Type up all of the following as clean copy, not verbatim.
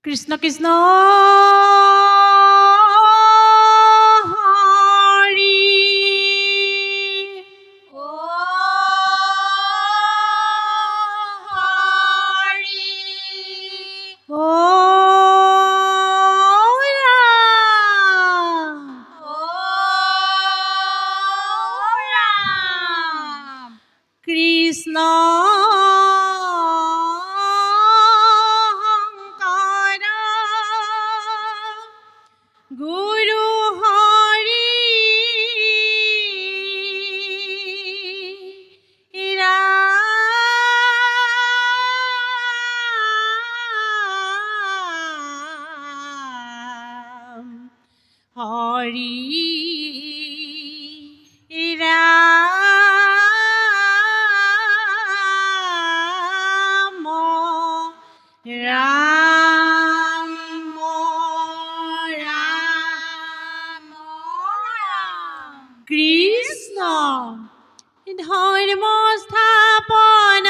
কৃষ্ণ কৃষ্ণ কৃষ্ণ গুরু হরি রাম হরি রাম রাম কৃষ্ণ ধর্ম স্থাপন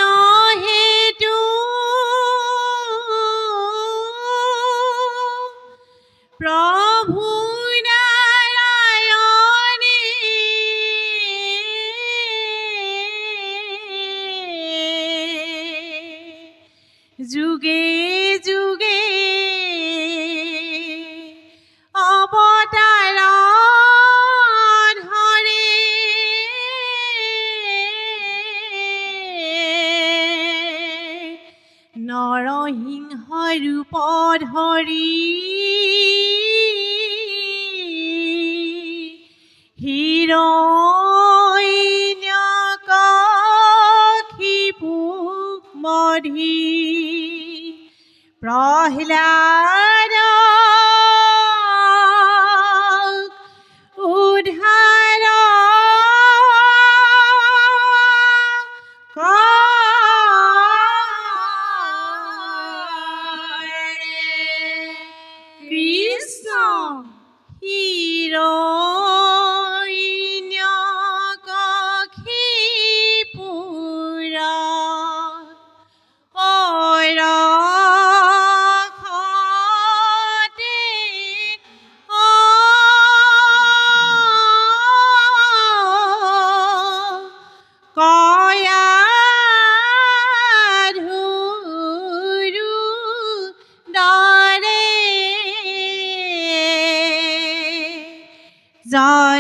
হেতু প্রভু নারায়ণে যুগে যুগে অবতার ধরে নরসিংহ রূপ ধৰি হিৰণ্যকশিপু মধি প্ৰহ্লাদ উদ্ধাৰ কৃষ্ণ হিৰণ্যকশিপুৰ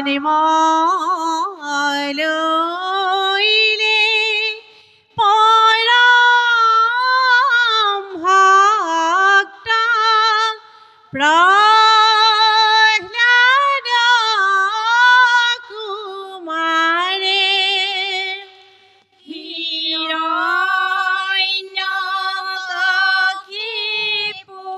জন্ম লইলে পৰম ভক্ত প্ৰহ্লাদ কুমাৰে হিৰণ্যকশিপুৰ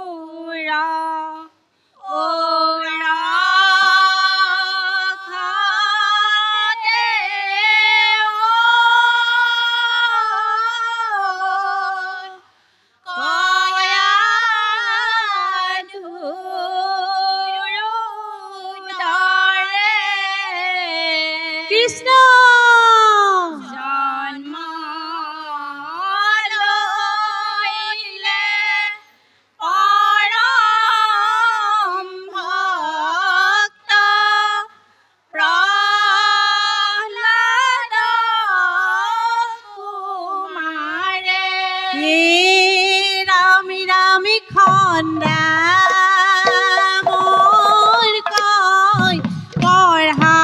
কৃষ্ণ জন্ম লইলে পৰম ভক্ত প্ৰহ্লাদ কুমাৰে ৰামি ৰামি খন্দা মোৰ কয় পঢ়া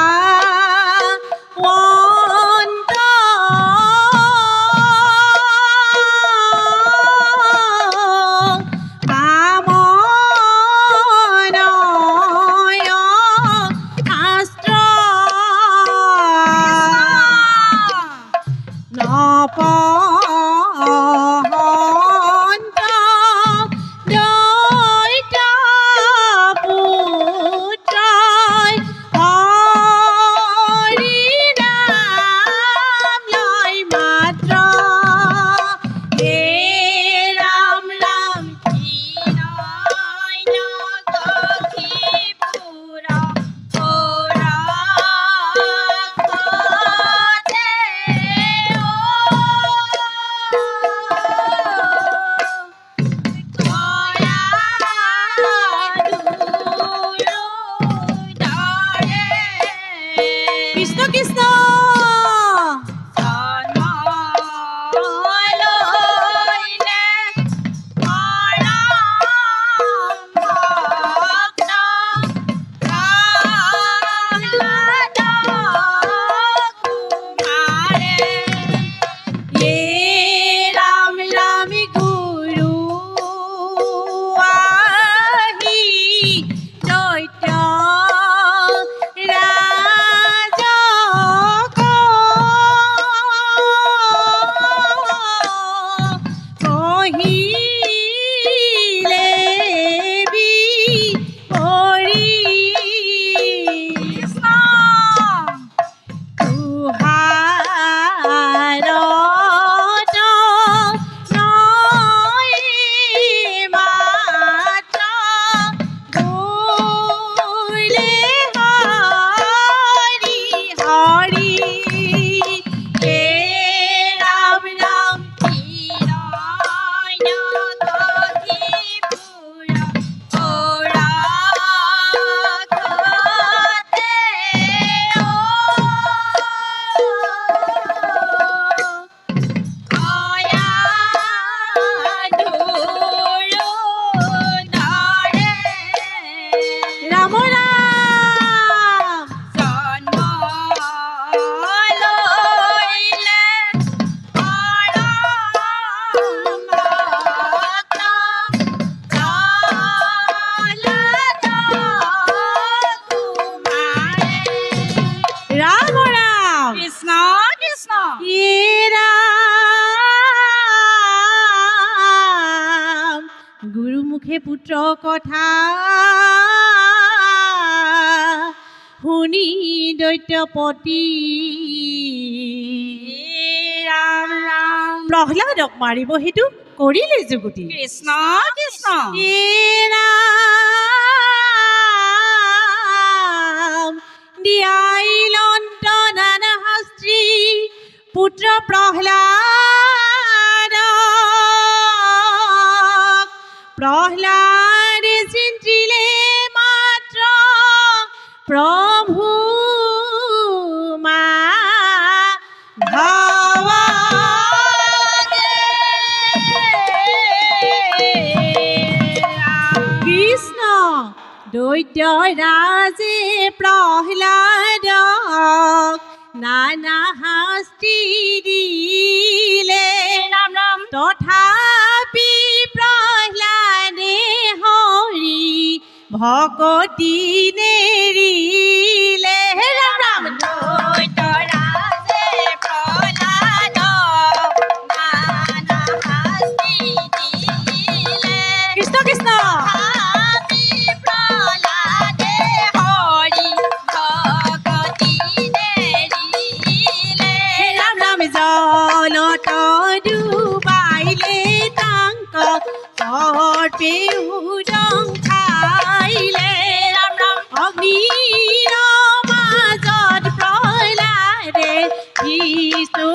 মুখে পুত্ৰ কথা শুনি দৈত্যপতি ৰাম ৰাম প্ৰহ্লাদক মাৰিব সেইটো কৰিলে যুগুতি কৃষ্ণ কৃষ্ণ দিয়াই লন্ত নানা শাস্ত্ৰী পুত্ৰ প্ৰহ্লাদে চিন্তিলে মাত্ৰ প্ৰভু মা কৃষ্ণ দৈত্য ৰাজে প্ৰহ্লাদক নানা শাস্তি দিলে ৰাম ৰাম তথাপি প্ৰহ্লাদে হৰি ভকতি নেৰিলে ৰাম ৰাম দৈত্য ৰাজে প্ৰহ্লাদক নানা শাস্তি দিলে কৃষ্ণ কৃষ্ণ তথাপি প্ৰহ্লাদে হৰি ভকতি নেৰিলে ৰাম ৰাম জলত ডুবাইলে তাংক সৰ্পেউদং খাইলে ৰাম ৰাম অগ্নিৰ মাজত প্ৰহ্লাদে বিষ্ণু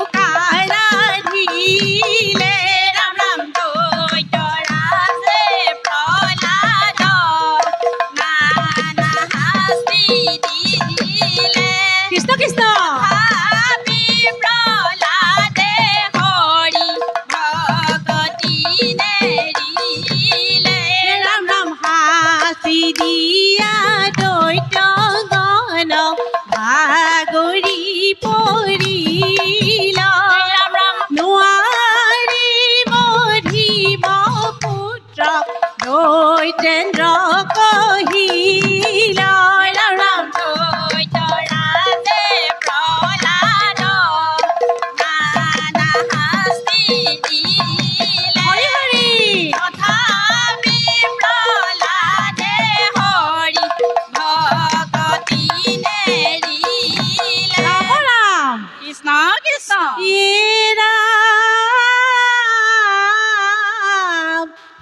আৰাধিলে ৰাম ৰাম দৈত্য ৰাজে প্ৰহ্লাদক নানা শাস্তি দিলে কৃষ্ণ কৃষ্ণ তথাপি প্ৰহ্লাদে হৰি ভকতি নেৰিলে ৰাম ৰাম হাসি দিয়া দৈত্য গণ ভাগৰি পৰিল ৰাম ৰাম নোৱাৰি বধিব পুত্ৰ দৈতেন্দ্ৰ কহিল ৰাম ৰাম দৈত্য ৰাজে প্ৰহ্লাদক নানা শাস্তি দিলে হৰি হৰি তথাপি প্ৰহ্লাদে হৰি ভকতি নেৰিলে ৰাম ৰাম কৃষ্ণ কৃষ্ণ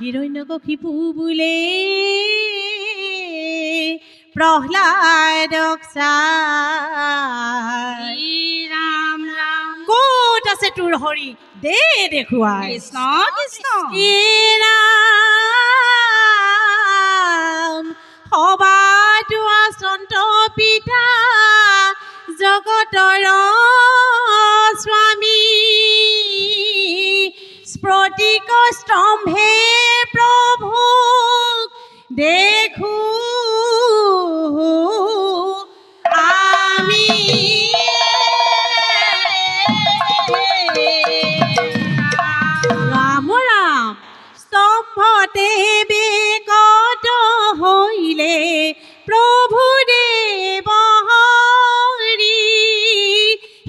হিৰণ্যকশিপু বোলে প্ৰহ্লাদক চাই ৰাম ৰাম ক'ত আছে তোৰ হৰি দে দেখুৱাই কৃষ্ণ কৃষ্ণ ৰাম সবাতো আচন্ত পিতা জগত জগতৰ স্বামী স্ফটিক স্তম্ভে প্ৰভু দেখো আমি ৰাম ৰাম স্তম্ভতে বেকত হইলে প্ৰভু দেৱ হৰি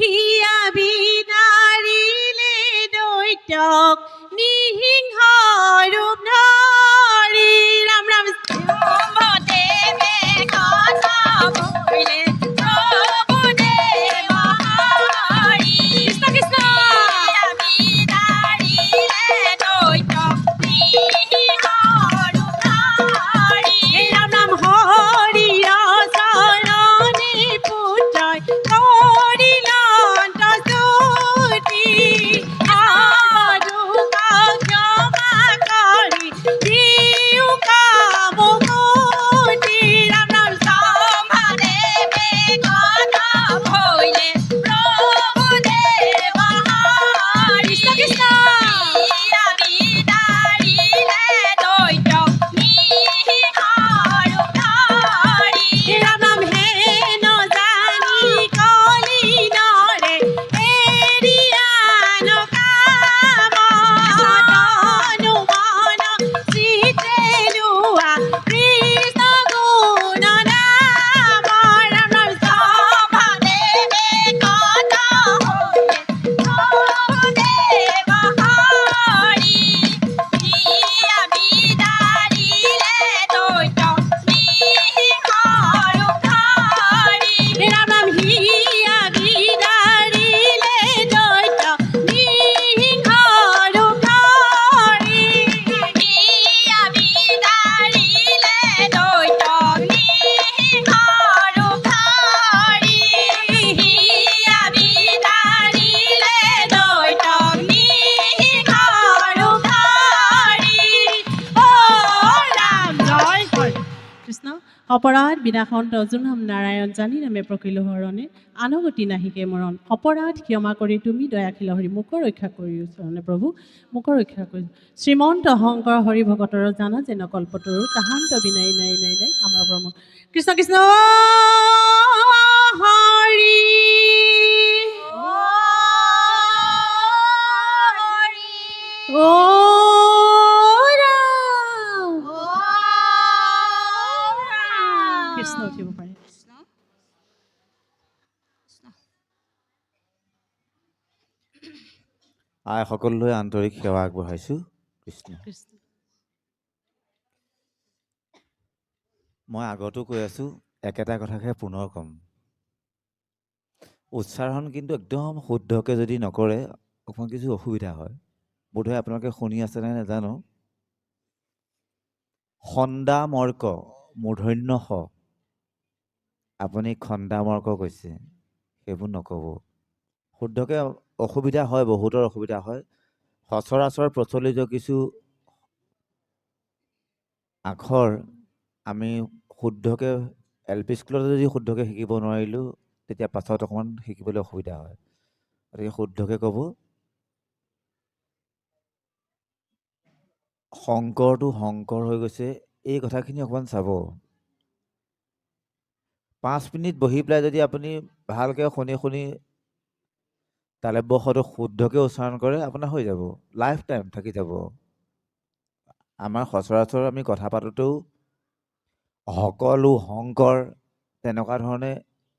হিয়া বিদাৰিলে দৈত্যক নিহিংস ৰূপ ধৰি ৰাম ৰাম স্তম্ভতে বেকত হইলে প্ৰভু দেৱ হৰি। কৃষ্ণ কৃষ্ণ হিয়া বিদাৰিলে দৈত্যক নিহিংস ৰূপ ধৰি। ৰাম ৰাম হৰিয় চৰণে পুত্ৰই কৰিলন্ত স্তুতি দুখ ক্ষমা কৰি দিও কামুকুতি ৰাম ৰাম স্তম্ভতে বেকত হইলে প্ৰভু দেৱ হৰি। কৃষ্ণ কৃষ্ণ হিয়া বিদাৰিলে দৈত্যক নিহিংস ৰূপ ধৰি। ৰাম ৰাম হে নজানি কলি নৰে এৰিয়া নকাম তনু মন চিতে লোৱা কৃষ্ণ গুণ নাম ৰাম ৰাম স্তম্ভতে বেকত হইলে প্ৰভু দেৱ হৰি। হিয়া বিদাৰিলে দৈত্যক নিহিংস ৰূপ ধৰি। ৰাম ৰাম হিয়া বিদাৰিলে দৈত্য নিহিংস ৰূপ ধৰি হিয়া বিদাৰিলে দৈত্যক নিহিংস ৰূপ ধৰি। হিয়া বিদাৰিলে দৈত্যক নিহিংস ৰূপ ধৰি। অ ৰাম জয় হয় কৃষ্ণ অপৰাধ বিনাশন তজুন হাম নাৰায়ণ জানি নামে প্ৰকৃলো হৰণে আনগতি নাহিকে মৰণ অপৰাধ ক্ষমা কৰি তুমি দয়াশীল হৰি মোকো ৰক্ষা কৰি চৰণে প্ৰভু মোকো ৰক্ষা কৰি শ্ৰীমন্ত শংকৰ হৰি ভকতৰ জানা যেন কল্পতৰু তাহান্ত বিনাই নাই নাই নাই আমাৰ ব্ৰহ্ম কৃষ্ণ কৃষ্ণ হৰি ও ৰাম কৃষ্ণ উঠিব পাৰে আই সকলোলৈ আন্তৰিক সেৱা আগবঢ়াইছোঁ কৃষ্ণ। কৃষ্ণ মই আগতো কৈ আছোঁ একেটা কথাকে পুনৰ ক'ম। উচ্চাৰণ কিন্তু একদম শুদ্ধকৈ যদি নকৰে অকণমান কিছু অসুবিধা হয়। বোধহয় আপোনালোকে শুনি আছেনে নাজানো। খন্দা মৰ্ক মূৰ্ধন্য স আপুনি খন্দা মৰ্ক কৈছে সেইবোৰ নক'ব। শুদ্ধকৈ অসুবিধা হয়, বহুতৰ অসুবিধা হয়। সচৰাচৰ প্ৰচলিত কিছু আখৰ আমি শুদ্ধকৈ এল পি স্কুলত যদি শুদ্ধকৈ শিকিব নোৱাৰিলোঁ তেতিয়া পাছত অকণমান শিকিবলৈ অসুবিধা হয়। গতিকে শুদ্ধকৈ ক'ব। শংকৰটো শংকৰ হৈ গৈছে এই কথাখিনি অকণমান চাব। 5 মিনিট বহি পেলাই যদি আপুনি ভালকৈ শুনি শুনি তালব্যখটো শুদ্ধকৈ উচ্চাৰণ কৰে আপোনাৰ হৈ যাব, লাইফ টাইম থাকি যাব। আমাৰ সচৰাচৰ আমি কথা পাতোঁতেও সকলো শংকৰ তেনেকুৱা ধৰণে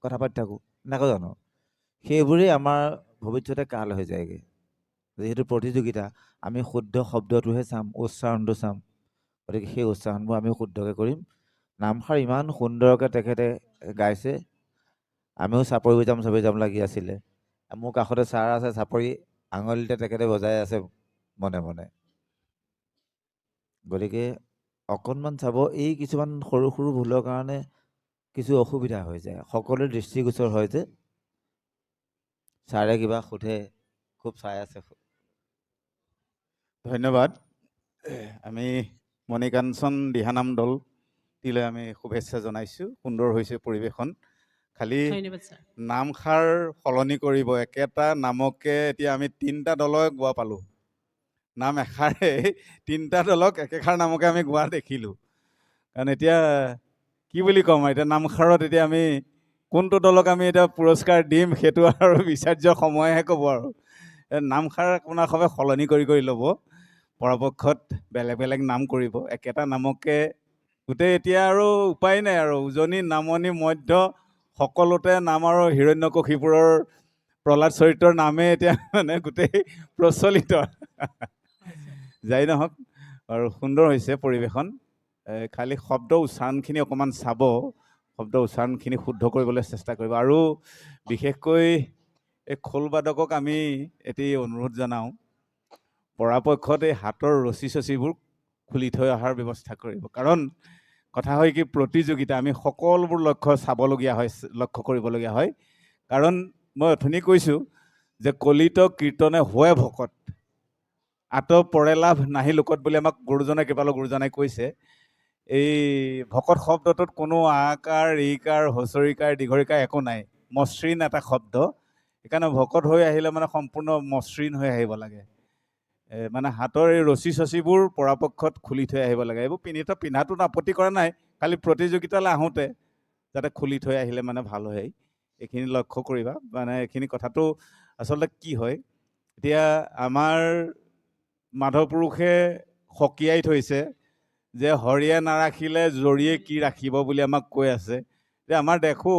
কথা পাতি থাকোঁ এনেকৈ জানো, সেইবোৰেই আমাৰ ভৱিষ্যতে কাল হৈ যায়গৈ। যিহেতু প্ৰতিযোগিতা আমি শুদ্ধ শব্দটোহে চাম, উচ্চাৰণটো চাম। গতিকে সেই উচ্চাৰণবোৰ আমি শুদ্ধকৈ কৰিম। নামষাৰ ইমান সুন্দৰকৈ তেখেতে গাইছে, আমিও চাপৰি বজাম লাগি আছিলে। মোৰ কাষতে ছাৰ আছে, চাপৰি আঙুলিতে তেখেতে বজাই আছে মনে মনে। গতিকে অকণমান চাব, এই কিছুমান সৰু সৰু ভুলৰ কাৰণে কিছু অসুবিধা হৈ যায়, সকলোৰে দৃষ্টিগোচৰ হয় যে। ছাৰে কিবা সোধে, খুব চাই আছে। ধন্যবাদ। আমি মণিকাঞ্চন দিহানাম দলটিলৈ আমি শুভেচ্ছা জনাইছোঁ। সুন্দৰ হৈছে পৰিৱেশন। খালি ধন্যবাদ ছাৰ। নামষাৰ সলনি কৰিব। একেটা নামকে এতিয়া আমি 3টা দলক গোৱা পালোঁ। নাম এষাৰে 3টা দলক একেষাৰ নামকে আমি গোৱা দেখিলোঁ। কাৰণ এতিয়া কি বুলি ক'ম, এতিয়া নামষাৰত এতিয়া আমি কোনটো দলক আমি এতিয়া পুৰস্কাৰ দিম সেইটো আৰু বিচাৰ্য সময়হে ক'ব আৰু। নামষাৰ আপোনাৰ সবে সলনি কৰি ল'ব। পৰাপক্ষত বেলেগ বেলেগ নাম কৰিব। একেটা নামকে গোটেই এতিয়া আৰু উপায় নাই আৰু, উজনি নামনি মধ্য সকলোতে নাম আৰু হিৰণ্যকশিপুৰৰ প্ৰহ্লাদ চৰিত্ৰৰ নামে এতিয়া মানে গোটেই প্ৰচলিত। যাই নহওক আৰু সুন্দৰ হৈছে পৰিৱেশন। খালি শব্দ উচ্চাৰণখিনি অকণমান চাব, শব্দ উচ্চাৰণখিনি শুদ্ধ কৰিবলৈ চেষ্টা কৰিব। আৰু বিশেষকৈ এই খোলবাদকক আমি এটি অনুৰোধ জনাওঁ, পৰাপক্ষত এই হাতৰ ৰচি চচিবোৰ খুলি থৈ অহাৰ ব্যৱস্থা কৰিব। কাৰণ কথা হয় কি, প্ৰতিযোগিতা আমি সকলোবোৰ লক্ষ্য চাবলগীয়া হয়, লক্ষ্য কৰিবলগীয়া হয়। কাৰণ মই অথনি কৈছোঁ যে কলিত কীৰ্তনে হোৱে ভকত, আত পৰে লাভ নাহি লোকত বুলি আমাক গুৰুজনে কৃপালু গুৰুজনাই কৈছে। এই ভকত শব্দটোত কোনো আকাৰ, ইকাৰ, হচৰিকাৰ, দীঘৰিকাৰ একো নাই, মসৃণ এটা শব্দ। সেইকাৰণে ভকত হৈ আহিলে মানে সম্পূৰ্ণ মসৃণ হৈ আহিব লাগে। মানে হাতৰ এই ৰচি চচিবোৰ পৰাপক্ষত খুলি থৈ আহিব লাগে। এইবোৰ পিন্ধাটো আপত্তি কৰা নাই, খালি প্ৰতিযোগিতালৈ আহোঁতে যাতে খুলি থৈ আহিলে মানে ভাল হয়। এইখিনি লক্ষ্য কৰিবা। মানে এইখিনি কথাটো আচলতে কি হয়, এতিয়া আমাৰ মাধৱ পুৰুষে সকীয়াই থৈছে যে হৰিয়ে নাৰাখিলে জৰিয়ে কি ৰাখিব বুলি আমাক কৈ আছে। যে আমাৰ দেখোঁ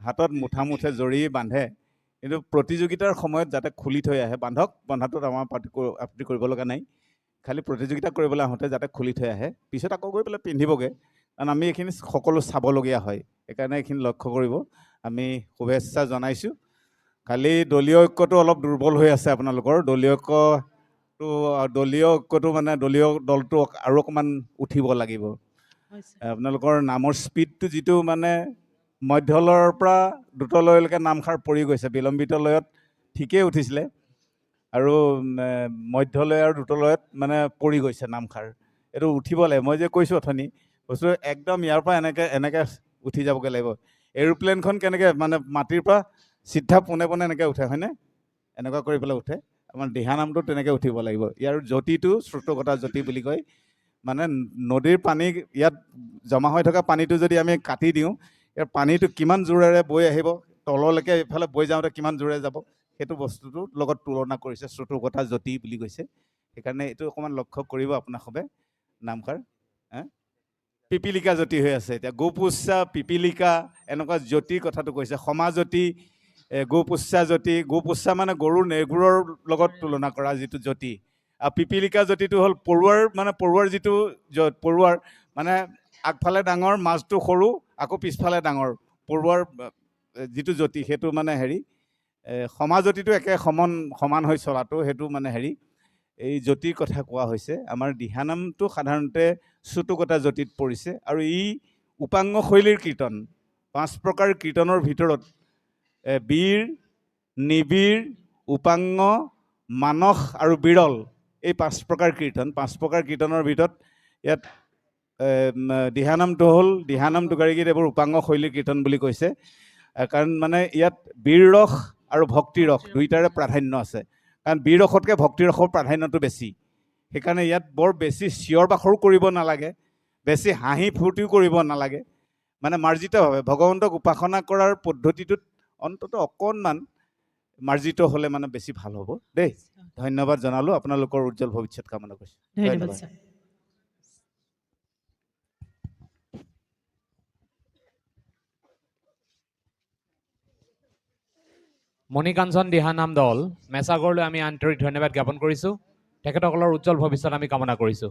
হাতত মুঠা মুঠে জৰি বান্ধে, কিন্তু প্ৰতিযোগিতাৰ সময়ত যাতে খুলি থৈ আহে। বান্ধক, বন্ধাটোত আমাৰ আপত্তি কৰিব লগা নাই, খালি প্ৰতিযোগিতা কৰিবলৈ আহোঁতে যাতে খুলি থৈ আহে, পিছত আকৌ গৈ পেলাই পিন্ধিবগৈ। কাৰণ আমি এইখিনি সকলো চাবলগীয়া হয়, সেইকাৰণে এইখিনি লক্ষ্য কৰিব। আমি শুভেচ্ছা জনাইছোঁ। খালি দলীয় ঐক্যটো অলপ দুৰ্বল হৈ আছে আপোনালোকৰ। দলীয় ঐক্যটো মানে দলীয় দলটো আৰু অকণমান উঠিব লাগিব। আপোনালোকৰ নামৰ স্পীডটো যিটো মানে মধ্যলয়ৰ পৰা দ্ৰুতলয়লৈকে নামষাৰ পৰি গৈছে, বিলম্বিত লয়ত ঠিকেই উঠিছিলে আৰু মধ্যলয় আৰু দ্ৰুতলয়ত মানে পৰি গৈছে নামষাৰ। এইটো উঠিব লাগিব। মই যে কৈছোঁ অথনি, বস্তু একদম ইয়াৰ পৰা এনেকৈ উঠি যাবগৈ লাগিব। এৰোপ্লেনখন কেনেকৈ মানে মাটিৰ পৰা চিধা পোনে পোনে এনেকৈ উঠে, হয়নে? এনেকুৱা কৰি পেলাই উঠে। আমাৰ দিহানামটো তেনেকৈ উঠিব লাগিব। ইয়াৰ জ্যোতিটো শ্ৰুতগতা জ্যোতি বুলি কয়। মানে নদীৰ পানী, ইয়াত জমা হৈ থকা পানীটো যদি আমি কাটি দিওঁ, ইয়াৰ পানীটো কিমান জোৰেৰে বৈ আহিব, তললৈকে এইফালে বৈ যাওঁতে কিমান জোৰে যাব, সেইটো বস্তুটোৰ লগত তুলনা কৰিছে, শ্ৰুতগতা জ্যোতি বুলি কৈছে। সেইকাৰণে এইটো অকণমান লক্ষ্য কৰিব আপোনাৰ সবে। নামষাৰ পিপিলিকা জ্যোতি হৈ আছে এতিয়া, গোপুচ্ছা, পিপিলিকা, এনেকুৱা জ্যোতিৰ কথাটো কৈছে। সমাজ্যোতি, গোপুচ্ছা জ্যোতি। গোপুচ্ছা মানে গৰুৰ নেগুৰৰ লগত তুলনা কৰা যিটো জ্যোতি। আৰু পিপিলিকা জ্যোতিটো হ'ল পৰুৱাৰ যিটো পৰুৱাৰ মানে আগফালে ডাঙৰ, মাজটো সৰু, আকৌ পিছফালে ডাঙৰ, পৰুৱাৰ যিটো জ্যোতি সেইটো মানে হেৰি। সমাজ্যোতিটো একে সমান হৈ চলাটো, সেইটো মানে হেৰি এই জ্যোতিৰ কথা কোৱা হৈছে। আমাৰ দিহানামটো সাধাৰণতে শ্ৰুতগতা জ্যোতিত পৰিছে। আৰু ই উপাংগ শৈলীৰ কীৰ্তন। 5 প্ৰকাৰ কীৰ্তনৰ ভিতৰত বীৰ, নিবিড়, উপাংগ, মানস আৰু বিৰল, এই 5 প্ৰকাৰ কীৰ্তন। 5 প্ৰকাৰ কীৰ্তনৰ ভিতৰত ইয়াত দিহানামটো হ'ল, দিহানাম টোকাৰীগীত এইবোৰ উপাংগ শৈলীৰ কীৰ্তন বুলি কৈছে। কাৰণ মানে ইয়াত বীৰ ৰস আৰু ভক্তি ৰস দুইটাৰে প্ৰাধান্য আছে। কাৰণ বীৰ ৰসতকৈ ভক্তি ৰসৰ প্ৰাধান্যটো বেছি। সেইকাৰণে ইয়াত বৰ বেছি চিঞৰ বাখৰো কৰিব নালাগে, বেছি হাঁহি ফূৰ্তিও কৰিব নালাগে। মানে মাৰ্জিতভাৱে ভগৱন্তক উপাসনা কৰাৰ পদ্ধতিটোত অন্ততঃ অকণমান মাৰ্জিত হ'লে মানে বেছি ভাল হ'ব দেই। ধন্যবাদ জনালোঁ। আপোনালোকৰ উজ্জ্বল ভৱিষ্যত কামনা কৰিছোঁ। ধন্যবাদ ছাৰ। মণিকাঞ্চন দিহানাম দল মেচাগৰলৈ আমি আন্তৰিক ধন্যবাদ জ্ঞাপন কৰিছোঁ। তেখেতসকলৰ উজ্জ্বল ভৱিষ্যত আমি কামনা কৰিছোঁ।